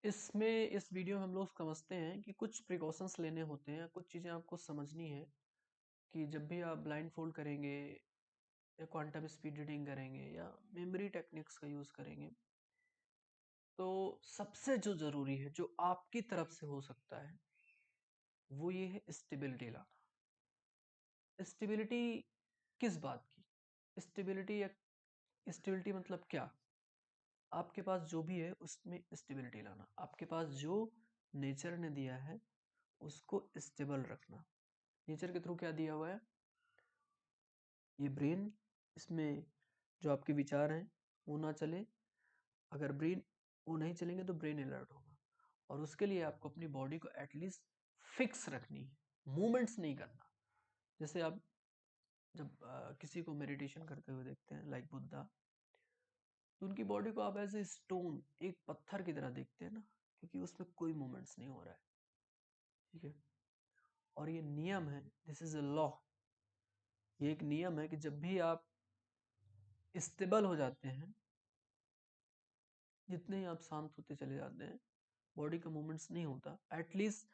इसमें इस वीडियो में हम लोग समझते हैं कि कुछ प्रिकॉशंस लेने होते हैं, कुछ चीज़ें आपको समझनी है कि जब भी आप ब्लाइंड फोल्ड करेंगे या क्वांटम स्पीड रीडिंग करेंगे या मेमोरी टेक्निक्स का यूज़ करेंगे, तो सबसे जो ज़रूरी है जो आपकी तरफ से हो सकता है वो ये है स्टेबिलिटी लाना। स्टेबिलिटी किस बात की? स्टेबिलिटी या स्टेबिलिटी मतलब क्या? आपके पास जो भी है उसमें स्टेबिलिटी लाना, आपके पास जो नेचर ने दिया है उसको स्टेबल रखना। नेचर के थ्रू क्या दिया हुआ है? ये ब्रेन, इसमें जो आपके विचार हैं वो ना चले। अगर ब्रेन वो नहीं चलेंगे तो ब्रेन अलर्ट होगा, और उसके लिए आपको अपनी बॉडी को एटलीस्ट फिक्स रखनी है, मूवमेंट्स नहीं करना। जैसे आप जब किसी को मेडिटेशन करते हुए देखते हैं लाइक बुद्धा, तो उनकी बॉडी को आप एज ए स्टोन, एक पत्थर की तरह देखते हैं ना, क्योंकि उसमें कोई मूवमेंट्स नहीं हो रहा है। ठीक है, और ये नियम है, दिस इज अ लॉ। ये एक नियम है कि जब भी आप स्टेबल हो जाते हैं, जितने ही आप शांत होते चले जाते हैं, बॉडी का मूवमेंट्स नहीं होता, एटलीस्ट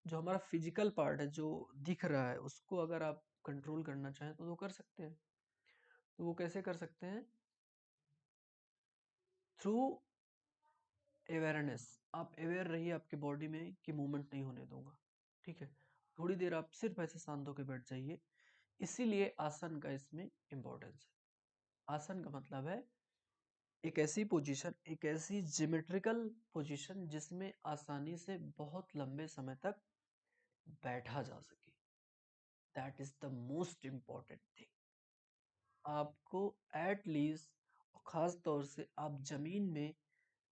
जो हमारा फिजिकल पार्ट है जो दिख रहा है उसको अगर आप कंट्रोल करना चाहें तो वो कर सकते हैं। तो वो कैसे कर सकते हैं? Through awareness. आप अवेयर रहिए आपके बॉडी में कि मूवमेंट नहीं होने दूंगा। ठीक है, थोड़ी देर आप सिर्फ ऐसे शांत होकर बैठ जाइए। इसीलिए आसन का इसमें इम्पोर्टेंस है। आसन का मतलब है एक ऐसी पोजीशन, एक ऐसी ज्योमेट्रिकल पोजीशन जिसमें आसानी से बहुत लंबे समय तक बैठा जा सके। That is the most important thing. आपको एट लीस्ट, खास तौर से आप जमीन में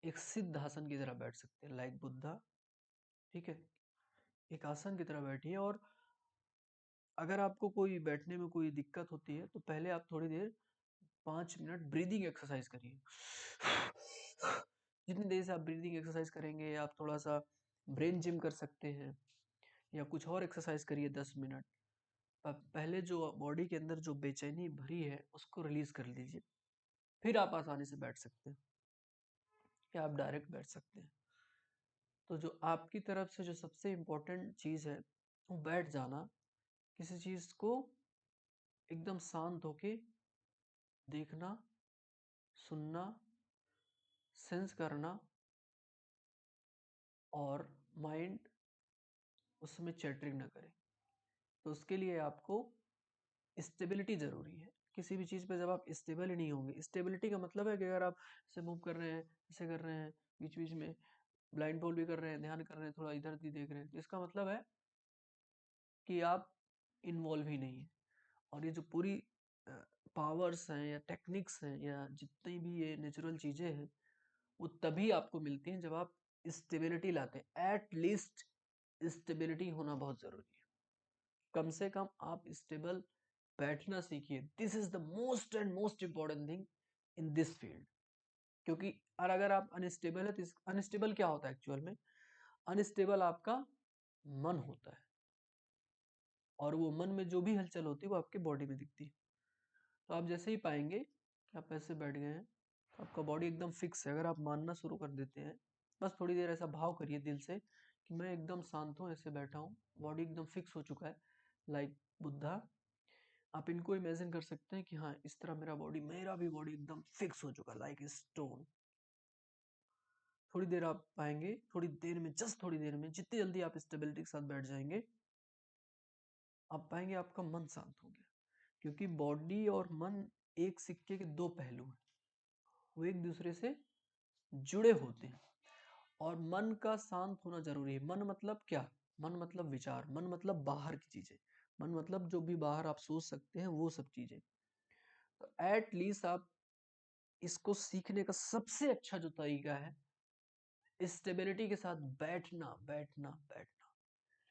एक सिद्ध आसन की तरह बैठ सकते हैं लाइक बुद्धा। ठीक है, एक आसन की तरह बैठिए, और अगर आपको कोई बैठने में कोई दिक्कत होती है तो पहले आप थोड़ी देर 5 मिनट ब्रीदिंग एक्सरसाइज करिए। जितनी देर से आप ब्रीदिंग एक्सरसाइज करेंगे, आप थोड़ा सा ब्रेन जिम कर सकते हैं या कुछ और एक्सरसाइज करिए 10 मिनट। पहले जो बॉडी के अंदर जो बेचैनी भरी है उसको रिलीज कर लीजिए, फिर आप आसानी से बैठ सकते हैं या आप डायरेक्ट बैठ सकते हैं। तो जो आपकी तरफ से जो सबसे इम्पोर्टेंट चीज़ है वो बैठ जाना, किसी चीज़ को एकदम शांत होके देखना, सुनना, सेंस करना, और माइंड उसमें चैटरिंग ना करे। तो उसके लिए आपको स्टेबिलिटी ज़रूरी है। किसी भी चीज़ पे जब आप स्टेबल ही नहीं होंगे, स्टेबिलिटी का मतलब है कि अगर आप ऐसे मूव कर रहे हैं, ऐसे कर रहे हैं, बीच बीच में ब्लाइंड फोल्ड भी कर रहे हैं, ध्यान कर रहे हैं, थोड़ा इधर भी देख रहे हैं, तो इसका मतलब है कि आप इन्वॉल्व ही नहीं है। और ये जो पूरी पावर्स हैं या टेक्निक्स हैं या जितनी भी ये नेचुरल चीज़ें हैं, वो तभी आपको मिलती हैं जब आप स्टेबिलिटी लाते हैं। एट लीस्ट स्टेबिलिटी होना बहुत ज़रूरी है। कम से कम आप स्टेबल बैठना सीखिए। This is the most and most important thing in this field. क्योंकि और अगर आप अनस्टेबल है तो अनस्टेबल क्या होता है एक्चुअल में? अनस्टेबल आपका मन होता है, और वो मन में जो भी हलचल होती है वो आपके बॉडी में दिखती है। तो आप जैसे ही पाएंगे कि आप ऐसे बैठ गए हैं तो आपका बॉडी एकदम फिक्स है। अगर आप मानना शुरू कर देते हैं, बस थोड़ी देर ऐसा भाव करिए दिल से कि मैं एकदम शांत हूँ, ऐसे बैठा हूँ, बॉडी एकदम फिक्स हो चुका है लाइक बुद्धा। आप इनको इमेजिन कर सकते हैं कि हाँ, इस तरह मेरा भी बॉडी एकदम फिक्स हो चुका है लाइक स्टोन। थोड़ी देर आप पाएंगे, थोड़ी देर में, जस्ट थोड़ी देर में, जितनी जल्दी आप स्टेबिलिटी के साथ बैठ जाएंगे, आप पाएंगे आपका मन शांत हो गया। क्योंकि बॉडी और मन एक सिक्के के दो पहलू हैं, वो एक दूसरे से जुड़े होते हैं। और मन का शांत होना जरूरी है। मन मतलब क्या? मन मतलब विचार, मन मतलब बाहर की चीजें, मन मतलब जो भी बाहर आप सोच सकते हैं वो सब चीजें। तो एट लीस्ट आप इसको सीखने का सबसे अच्छा जो तरीका है, स्टेबिलिटी के साथ बैठना बैठना बैठना।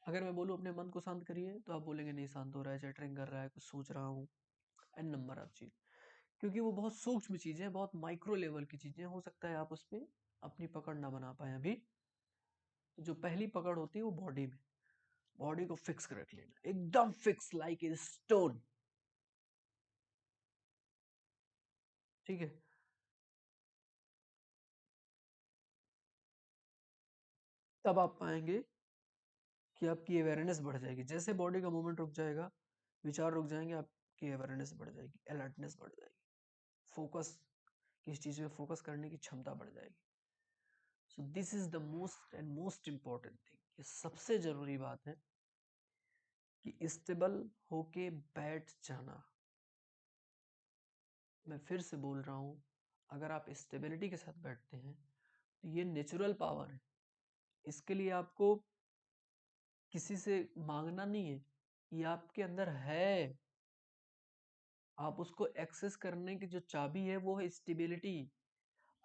अगर मैं बोलूँ अपने मन को शांत करिए तो आप बोलेंगे नहीं शांत हो रहा है, चैटरिंग कर रहा है, कुछ सोच रहा हूँ, एन नंबर ऑफ चीज। क्योंकि वो बहुत सूक्ष्म चीजें, बहुत माइक्रो लेवल की चीजें, हो सकता है आप उस पर अपनी पकड़ ना बना पाए अभी। जो पहली पकड़ होती है वो बॉडी में, बॉडी को फिक्स कर रख लेना, एकदम फिक्स लाइक ए स्टोन। ठीक है, तब आप पाएंगे कि आपकी अवेयरनेस बढ़ जाएगी। जैसे बॉडी का मूवमेंट रुक जाएगा, विचार रुक जाएंगे, आपकी अवेयरनेस बढ़ जाएगी, अलर्टनेस बढ़ जाएगी, फोकस, किस चीज़ में फोकस करने की क्षमता बढ़ जाएगी। So this is the most important thing. ये सबसे जरूरी बात है कि स्टेबल होके बैठ जाना। मैं फिर से बोल रहा हूँ, अगर आप स्टेबिलिटी के साथ बैठते हैं तो ये नेचुरल पावर है। इसके लिए आपको किसी से मांगना नहीं है, ये आपके अंदर है। आप उसको एक्सेस करने की जो चाबी है वो है स्टेबिलिटी।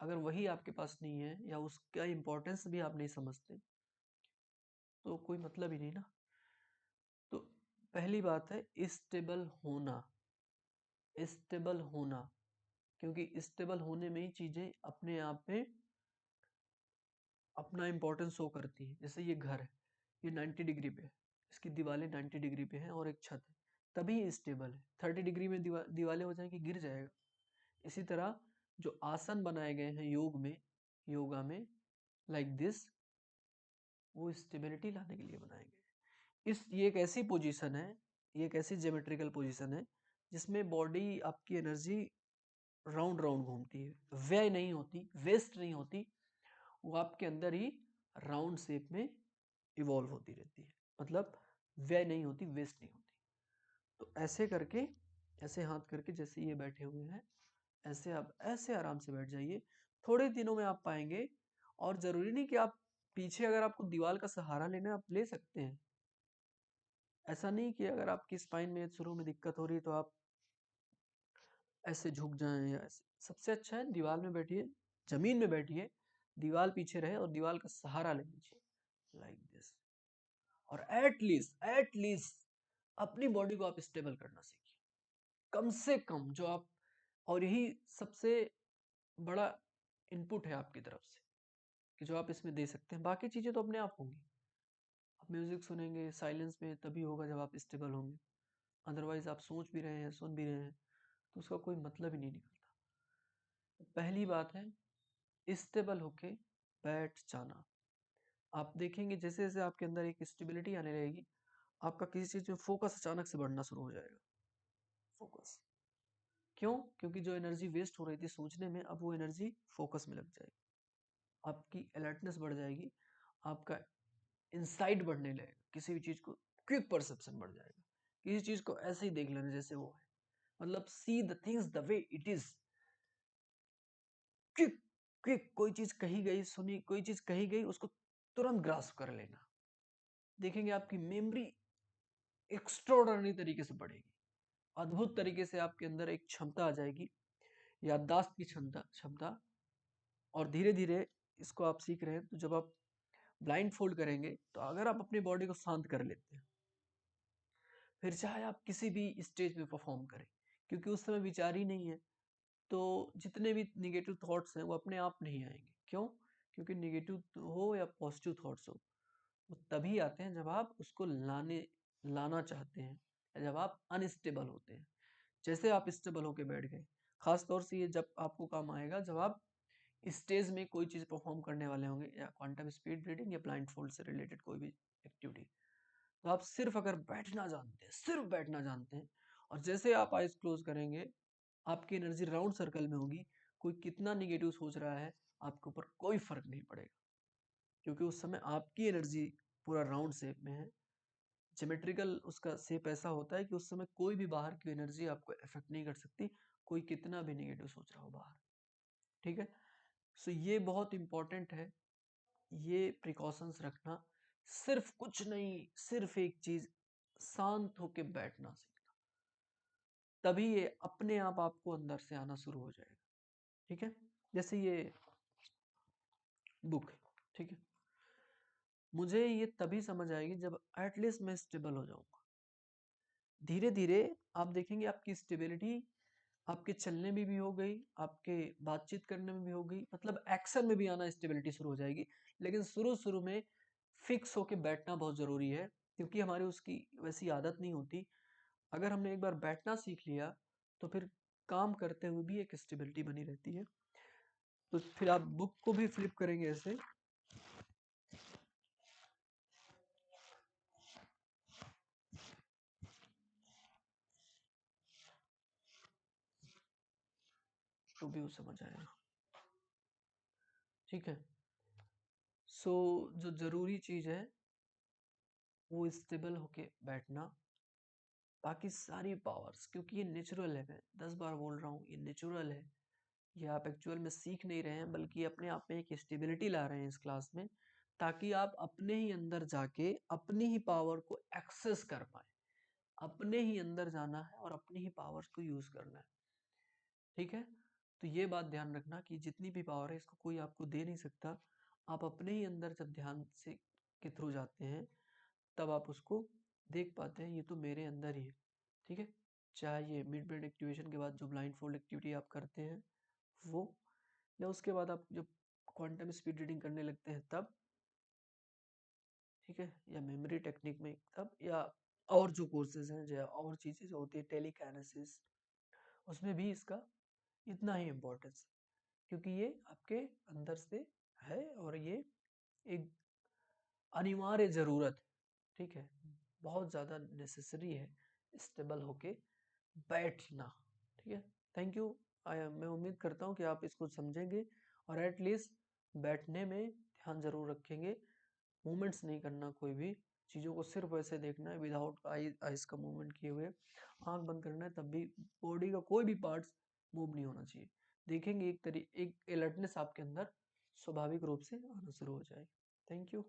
अगर वही आपके पास नहीं है या उसका इम्पोर्टेंस भी आप नहीं समझते तो कोई मतलब ही नहीं ना। तो पहली बात है स्टेबल होना, स्टेबल होना, क्योंकि स्टेबल होने में ही चीजें अपने आप में अपना इम्पोर्टेंस शो करती है। जैसे ये घर है, ये 90 डिग्री पे है, इसकी दीवारें 90 डिग्री पे हैं और एक छत है, तभी स्टेबल है। 30 डिग्री में दीवारें हो जाएंगी, गिर जाएगा। इसी तरह जो आसन बनाए गए हैं योगा में लाइक दिस, वो स्टेबिलिटी लाने के लिए बनाए गए। ये एक ऐसी पोजीशन है, ये एक ऐसी ज्योमेट्रिकल पोजीशन है जिसमें बॉडी आपकी एनर्जी राउंड राउंड घूमती है, व्यय नहीं होती, वेस्ट नहीं होती, वो आपके अंदर ही राउंड शेप में इवॉल्व होती रहती है। मतलब व्यय नहीं होती, वेस्ट नहीं होती। तो ऐसे करके, ऐसे हाथ करके जैसे ये बैठे हुए हैं, ऐसे आप ऐसे आराम से बैठ जाइए। थोड़े दिनों में आप पाएंगे, और जरूरी नहीं कि आप पीछे, अगर आपको दीवार का सहारा लेना है आप ले सकते हैं। ऐसा नहीं कि अगर आपकी स्पाइन में शुरू में दिक्कत हो रही है तो आप ऐसे झुक जाएं या ऐसे। सबसे अच्छा है दीवार में बैठिए, जमीन में बैठिए, दीवार पीछे रहे और दीवार का सहारा ले लीजिए लाइक दिस। और एटलीस्ट अपनी बॉडी को आप स्टेबल करना सीखिए, कम से कम जो आप। और यही सबसे बड़ा इनपुट है आपकी तरफ से कि जो आप इसमें दे सकते हैं। बाकी चीजें तो अपने आप होंगी। आप म्यूजिक सुनेंगे साइलेंस में, तभी होगा जब आप स्टेबल होंगे। अदरवाइज आप सोच भी रहे हैं, सुन भी रहे हैं, तो उसका कोई मतलब ही नहीं निकलता। तो पहली बात है स्टेबल होके बैठ जाना। आप देखेंगे जैसे जैसे आपके अंदर एक स्टेबिलिटी आने लगेगी, आपका किसी चीज में फोकस अचानक से बढ़ना शुरू हो जाएगा। फोकस क्यों? क्योंकि जो एनर्जी वेस्ट हो रही थी सोचने में, अब वो एनर्जी फोकस में लग जाएगी, आपकी अलर्टनेस बढ़ जाएगी, आपका इंसाइट बढ़ने लगेगा, किसी भी चीज को क्विक परसेप्शन बढ़ जाएगा, किसी चीज को ऐसे ही देख लेना जैसे वो है। मतलब see the things the way it is. Quick quick, कोई चीज कही गई, सुनी कोई चीज कही गई, उसको तुरंत ग्रास्प कर लेना। देखेंगे आपकी मेमोरी एक्स्ट्राऑर्डिनरी तरीके से बढ़ेगी, अद्भुत तरीके से आपके अंदर एक क्षमता आ जाएगी, याददाश्त की क्षमता क्षमता। और धीरे धीरे इसको आप सीख रहे हैं, तो जब आप ब्लाइंड फोल्ड करेंगे तो अगर आप अपनी बॉडी को शांत कर लेते हैं, फिर चाहे आप किसी भी स्टेज पे परफॉर्म करें, क्योंकि उस समय विचार ही नहीं है, तो जितने भी निगेटिव थॉट्स हैं वो अपने आप नहीं आएंगे। क्यों? क्योंकि निगेटिव हो या पॉजिटिव थॉट्स हो, वो तभी आते हैं जब आप उसको लाना चाहते हैं, या जब आप अनस्टेबल होते हैं। जैसे आप स्टेबल होके बैठ गए, खास तौर से ये जब आपको काम आएगा जब आप स्टेज में कोई चीज़ परफॉर्म करने वाले होंगे, या क्वांटम स्पीड रीडिंग या ब्लाइंड फोल्ड से रिलेटेड कोई भी एक्टिविटी। तो आप सिर्फ अगर बैठना जानते हैं, सिर्फ बैठना जानते हैं, और जैसे आप आइज क्लोज करेंगे, आपकी एनर्जी राउंड सर्कल में होगी। कोई कितना निगेटिव सोच रहा है, आपके ऊपर कोई फर्क नहीं पड़ेगा, क्योंकि उस समय आपकी एनर्जी पूरा राउंड शेप में है। ज्योमेट्रिकल उसका शेप ऐसा होता है कि उस समय कोई भी बाहर की एनर्जी आपको इफेक्ट नहीं कर सकती, कोई कितना भी नेगेटिव सोच रहा हो बाहर। ठीक है? सो ये बहुत इंपॉर्टेंट है, ये प्रिकॉशंस रखना। सिर्फ कुछ नहीं, सिर्फ एक चीज, शांत होके बैठना सीखना, तभी ये अपने आप आपको अंदर से आना शुरू हो जाएगा। ठीक है? जैसे ये बुक है, ठीक है, मुझे ये तभी समझ आएगी जब एटलीस्ट मैं स्टेबल हो जाऊंगा। धीरे धीरे आप देखेंगे आपकी स्टेबिलिटी आपके चलने में भी हो गई, आपके बातचीत करने में भी हो गई, मतलब एक्शन में भी आना स्टेबिलिटी शुरू हो जाएगी। लेकिन शुरू शुरू में फिक्स होके बैठना बहुत जरूरी है, क्योंकि हमारी उसकी वैसी आदत नहीं होती। अगर हमने एक बार बैठना सीख लिया तो फिर काम करते हुए भी एक स्टेबिलिटी बनी रहती है। तो फिर आप बुक को भी फ्लिप करेंगे ऐसे, तो भी वो समझ आएगा। ठीक है। सो जो जरूरी चीज है वो स्टेबल होके बैठना। बाकी सारी पावर्स, क्योंकि ये नेचुरल है, मैं 10 बार बोल रहा हूँ, ये नेचुरल है, ये आप एक्चुअल में सीख नहीं रहे हैं, बल्कि अपने आप में एक स्टेबिलिटी ला रहे हैं इस क्लास में, ताकि आप अपने ही अंदर जाके अपनी ही पावर को एक्सेस कर पाए। अपने ही अंदर जाना है और अपनी ही पावर्स को यूज करना है। ठीक है। तो ये बात ध्यान रखना कि जितनी भी पावर है इसको कोई आपको दे नहीं सकता। आप अपने ही अंदर जब ध्यान से के थ्रू जाते हैं तब आप उसको देख पाते हैं, ये तो मेरे अंदर ही है। ठीक है। चाहे ये मिड ब्रेन एक्टिवेशन के बाद जो ब्लाइंड फोल्ड एक्टिविटी आप करते हैं वो, या उसके बाद आप जब क्वांटम स्पीड रीडिंग करने लगते हैं तब, ठीक है, या मेमोरी टेक्निक में तब, या और जो कोर्सेज हैं जो और चीज़ें जो होती है टेलीकाइनेसिस, उसमें भी इसका इतना ही इम्पोर्टेंस, क्योंकि ये आपके अंदर से है और ये एक अनिवार्य ज़रूरत है। ठीक है। बहुत ज़्यादा नेसेसरी है स्टेबल होके बैठना। ठीक है। Thank you. मैं उम्मीद करता हूँ कि आप इसको समझेंगे और एटलीस्ट बैठने में ध्यान जरूर रखेंगे। मूवमेंट्स नहीं करना, कोई भी चीज़ों को सिर्फ वैसे देखना है विदाउट आइज का मूवमेंट किए हुए। आंख बंद करना है तब भी बॉडी का कोई भी पार्ट्स मूव नहीं होना चाहिए। देखेंगे एक अलर्टनेस आपके अंदर स्वाभाविक रूप से आना शुरू हो जाएगी। Thank you.